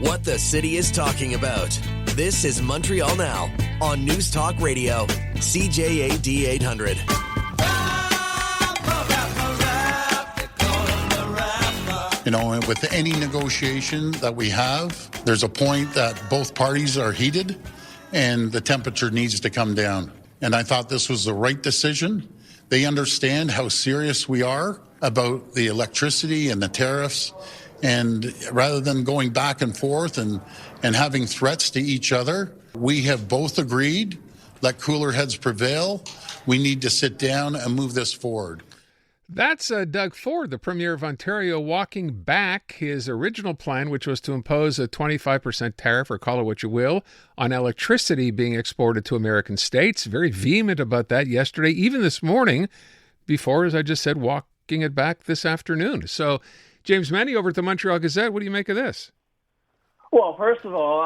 What the city is talking about. This is Montreal Now on News Talk Radio, CJAD 800. You know, with any negotiation that we have, there's a point that both parties are heated and the temperature needs to come down. And I thought this was the right decision. They understand how serious we are about the electricity and the tariffs. And rather than going back and forth and having threats to each other, we have both agreed, let cooler heads prevail. We need to sit down and move this forward. That's Doug Ford, the Premier of Ontario, walking back his original plan, which was to impose a 25% tariff, or call it what you will, on electricity being exported to American states. Very vehement about that yesterday, even this morning, before, as I just said, walking it back this afternoon. So, James Mennie over at the Montreal Gazette, what do you make of this? Well, first of all,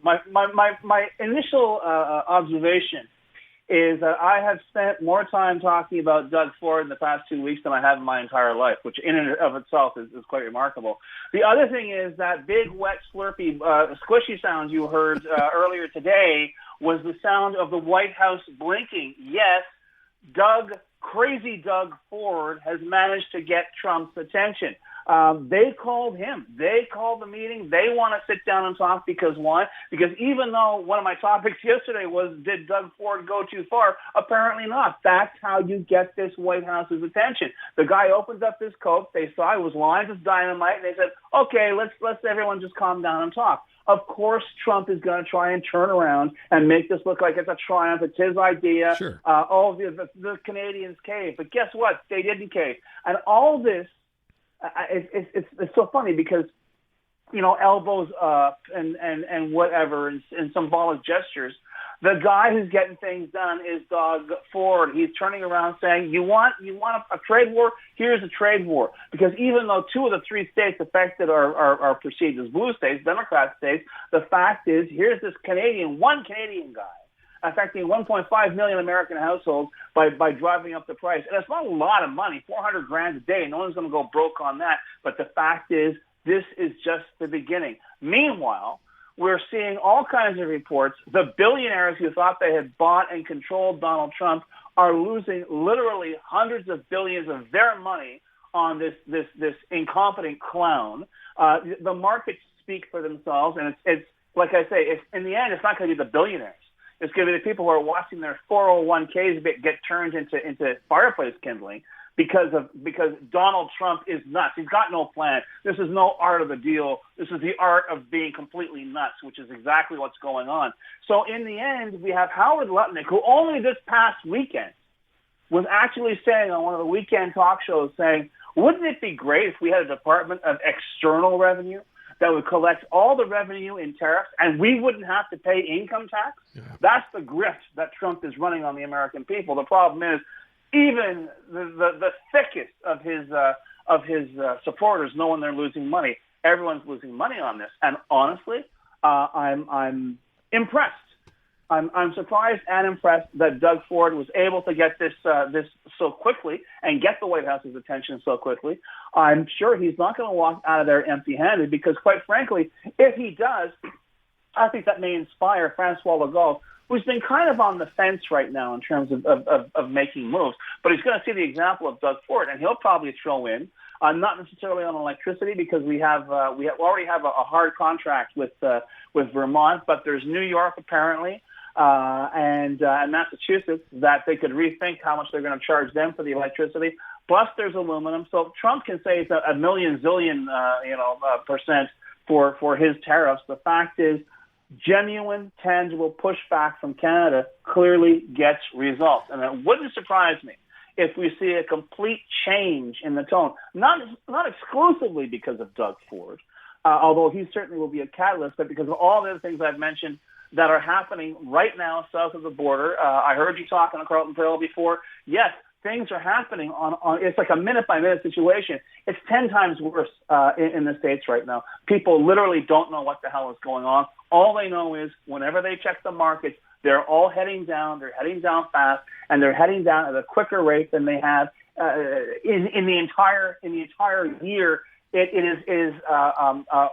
my initial observation is that I have spent more time talking about Doug Ford in the past 2 weeks than I have in my entire life, which in and of itself is quite remarkable. The other thing is that big, wet, slurpy, squishy sound you heard earlier today was the sound of the White House blinking. Yes, Crazy Doug Ford has managed to get Trump's attention. They called him. They called the meeting. They want to sit down and talk because why? Because even though one of my topics yesterday was, did Doug Ford go too far? Apparently not. That's how you get this White House's attention. The guy opens up his coat. They saw it was lines of dynamite, and they said, okay, let's everyone just calm down and talk. Of course, Trump is going to try and turn around and make this look like it's a triumph. It's his idea. Sure. All the Canadians caved. But guess what? They didn't cave. And all this, it's so funny because, you know, elbows up and whatever and symbolic gestures. The guy who's getting things done is Doug Ford. He's turning around saying, you want a trade war? Here's a trade war. Because even though 2 of the 3 states affected are perceived as blue states, Democrat states, the fact is, here's this one Canadian guy affecting 1.5 million American households by driving up the price. And it's not a lot of money, $400,000 a day. No one's going to go broke on that. But the fact is, this is just the beginning. Meanwhile, we're seeing all kinds of reports. The billionaires who thought they had bought and controlled Donald Trump are losing literally hundreds of billions of their money on this incompetent clown. The markets speak for themselves, and it's like I say, in the end, it's not going to be the billionaires. It's going to be the people who are watching their 401ks get turned into fireplace kindling because Donald Trump is nuts. He's got no plan. This is no art of the deal. This is the art of being completely nuts, which is exactly what's going on. So in the end, we have Howard Lutnick, who only this past weekend was actually saying on one of the weekend talk shows, saying, wouldn't it be great if we had a Department of External Revenue that would collect all the revenue in tariffs and we wouldn't have to pay income tax? Yeah. That's the grift that Trump is running on the American people. The problem is, even the thickest of his supporters know when they're losing money. Everyone's losing money on this, and honestly, I'm impressed. I'm surprised and impressed that Doug Ford was able to get this so quickly and get the White House's attention so quickly. I'm sure he's not going to walk out of there empty-handed because, quite frankly, if he does, I think that may inspire Francois Legault, who's been kind of on the fence right now in terms of making moves. But he's going to see the example of Doug Ford, and he'll probably throw in, not necessarily on electricity because we already have a hard contract with Vermont, but there's New York apparently and Massachusetts that they could rethink how much they're going to charge them for the electricity. Plus, there's aluminum. So Trump can say it's a million zillion percent for his tariffs. The fact is, genuine, tangible pushback from Canada clearly gets results. And it wouldn't surprise me if we see a complete change in the tone, not exclusively because of Doug Ford, although he certainly will be a catalyst, but because of all the other things I've mentioned that are happening right now south of the border. I heard you talking on Carlton Trail before. Yes, things are happening on it's like a minute-by-minute situation. It's 10 times worse in the States right now. People literally don't know what the hell is going on. All they know is whenever they check the markets, they're all heading down. They're heading down fast, and they're heading down at a quicker rate than they have in the entire year. It is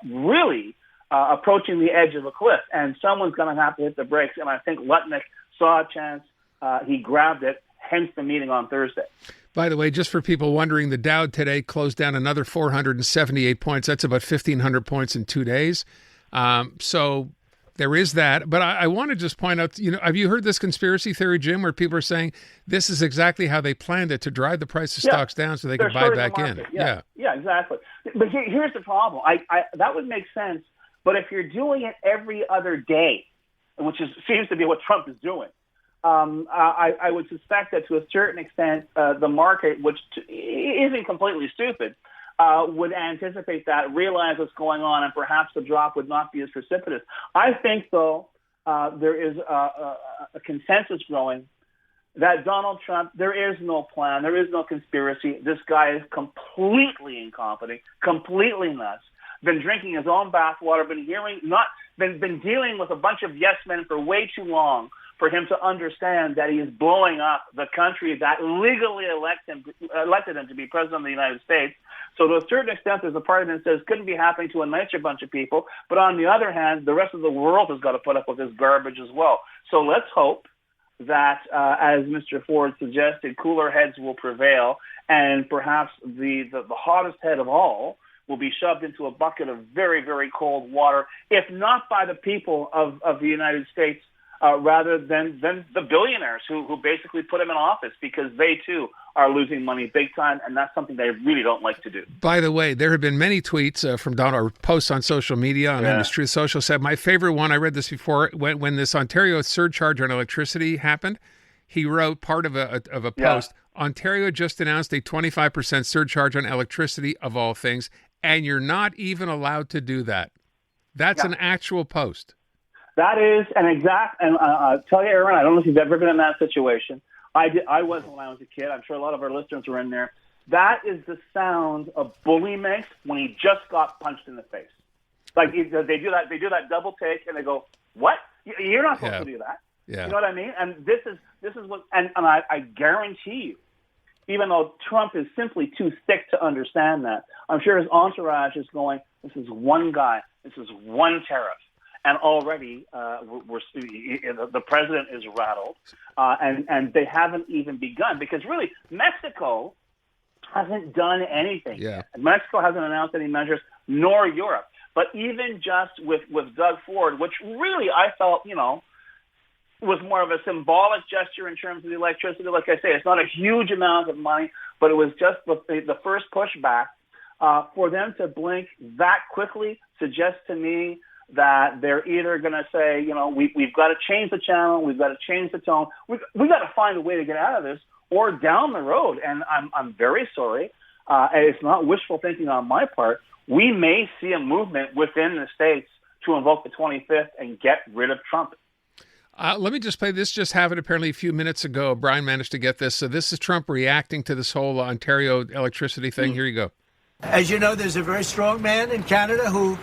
really approaching the edge of a cliff, and someone's going to have to hit the brakes. And I think Lutnick saw a chance. He grabbed it, hence the meeting on Thursday. By the way, just for people wondering, the Dow today closed down another 478 points. That's about 1,500 points in 2 days. So there is that. But I want to just point out, have you heard this conspiracy theory, Jim, where people are saying this is exactly how they planned it, to drive the price of stocks down so they can buy back in? Yeah, exactly. But here's the problem. That would make sense. But if you're doing it every other day, which seems to be what Trump is doing, I would suspect that to a certain extent, the market, which isn't completely stupid, would anticipate that, realize what's going on, and perhaps the drop would not be as precipitous. I think, though, there is a consensus growing that Donald Trump, there is no plan, there is no conspiracy. This guy is completely incompetent, completely nuts. Been drinking his own bathwater, been dealing with a bunch of yes men for way too long for him to understand that he is blowing up the country that legally elected him to be president of the United States. So to a certain extent, there's a part of him that says couldn't be happening to a nicer bunch of people. But on the other hand, the rest of the world has got to put up with this garbage as well. So let's hope that, as Mr. Ford suggested, cooler heads will prevail, and perhaps the hottest head of all will be shoved into a bucket of very, very cold water, if not by the people of the United States, rather than the billionaires who basically put him in office, because they, too, are losing money big time, and that's something they really don't like to do. By the way, there have been many tweets from Donald, or posts on social media, on Industry Social said, my favorite one, I read this before, when this Ontario surcharge on electricity happened, he wrote part of a post, Ontario just announced a 25% surcharge on electricity, of all things, and you're not even allowed to do that. That's an actual post. That is an exact, and I'll tell you, Aaron, I don't know if you've ever been in that situation. I was when I was a kid. I'm sure a lot of our listeners were in there. That is the sound a bully makes when he just got punched in the face. Like they do that double take, and they go, "What? You're not supposed to do that." Yeah. You know what I mean? And this is what, and I guarantee you, even though Trump is simply too thick to understand that, I'm sure his entourage is going, this is one guy, this is one tariff. And already the president is rattled, and they haven't even begun, because really Mexico hasn't done anything. Yeah. Mexico hasn't announced any measures, nor Europe. But even just with Doug Ford, which really I felt, was more of a symbolic gesture in terms of the electricity. Like I say, it's not a huge amount of money, but it was just the first pushback. For them to blink that quickly suggests to me that they're either going to say, we've got to change the channel, we've got to change the tone, we've got to find a way to get out of this, or down the road, and I'm very sorry, and it's not wishful thinking on my part, we may see a movement within the states to invoke the 25th and get rid of Trump. Let me just play this. Just happened apparently a few minutes ago. Brian managed to get this. So this is Trump reacting to this whole Ontario electricity thing. Here you go. As you know, there's a very strong man in Canada who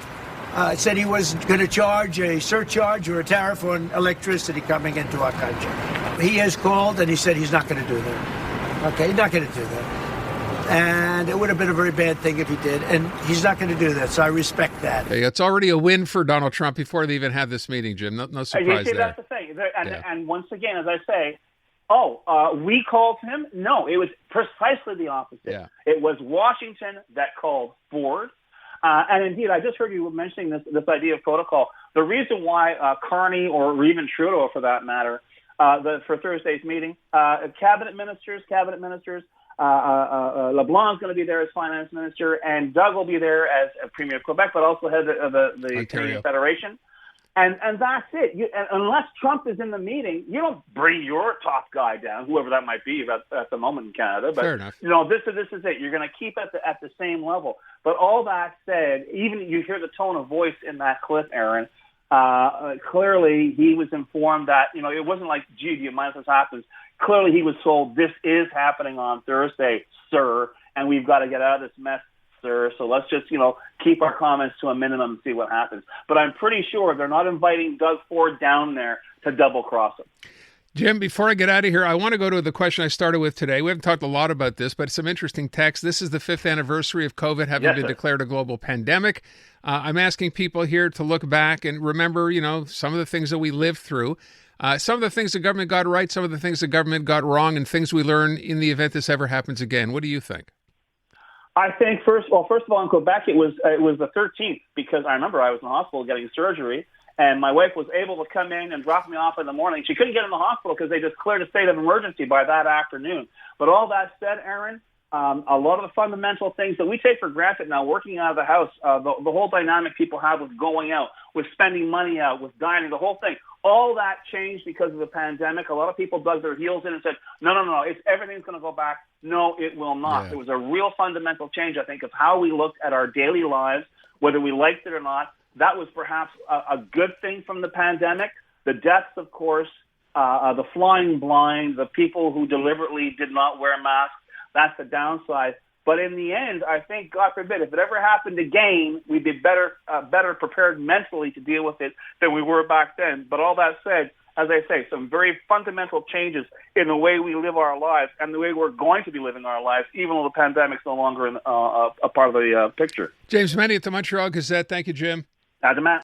said he wasn't going to charge a surcharge or a tariff on electricity coming into our country. He has called and he said he's not going to do that. Okay, he's not going to do that. And it would have been a very bad thing if he did. And he's not going to do that, so I respect that. Hey, it's already a win for Donald Trump before they even had this meeting, Jim. No surprise there. That's the thing. And once again, as I say, we called him? No, it was precisely the opposite. Yeah. It was Washington that called Ford. And indeed, I just heard you mentioning this idea of protocol. The reason why Carney, or even Trudeau for that matter, for Thursday's meeting, cabinet ministers, LeBlanc's going to be there as finance minister, and Doug will be there as premier of Quebec, but also head of the Canadian Federation. And that's it. Unless Trump is in the meeting, you don't bring your top guy down, whoever that might be at the moment in Canada. But fair enough. This is it. You're going to keep at the same level. But all that said, even you hear the tone of voice in that clip, Aaron. Clearly, he was informed that it wasn't like, gee, do you mind if this happens? Clearly, he was told this is happening on Thursday, sir, and we've got to get out of this mess, sir. So let's just, keep our comments to a minimum and see what happens. But I'm pretty sure they're not inviting Doug Ford down there to double cross him. Jim, before I get out of here, I want to go to the question I started with today. We haven't talked a lot about this, but some interesting text. This is the 5th anniversary of COVID having been declared a global pandemic. I'm asking people here to look back and remember, some of the things that we lived through. Some of the things the government got right, some of the things the government got wrong, and things we learn in the event this ever happens again. What do you think? I think first of all, in Quebec, it was the 13th, because I remember I was in the hospital getting surgery, and my wife was able to come in and drop me off in the morning. She couldn't get in the hospital because they declared a state of emergency by that afternoon. But all that said, Aaron, a lot of the fundamental things that we take for granted now, working out of the house, the whole dynamic people have with going out, with spending money out, with dining, the whole thing, all that changed because of the pandemic. A lot of people dug their heels in and said, no, everything's going to go back. No, it will not. Yeah. There was a real fundamental change, I think, of how we looked at our daily lives, whether we liked it or not. That was perhaps a good thing from the pandemic. The deaths, of course, the flying blind, the people who deliberately did not wear masks, that's the downside. But in the end, I think, God forbid, if it ever happened again, we'd be better prepared mentally to deal with it than we were back then. But all that said, as I say, some very fundamental changes in the way we live our lives and the way we're going to be living our lives, even though the pandemic's no longer a part of the picture. James Mennie at the Montreal Gazette. Thank you, Jim. Adama.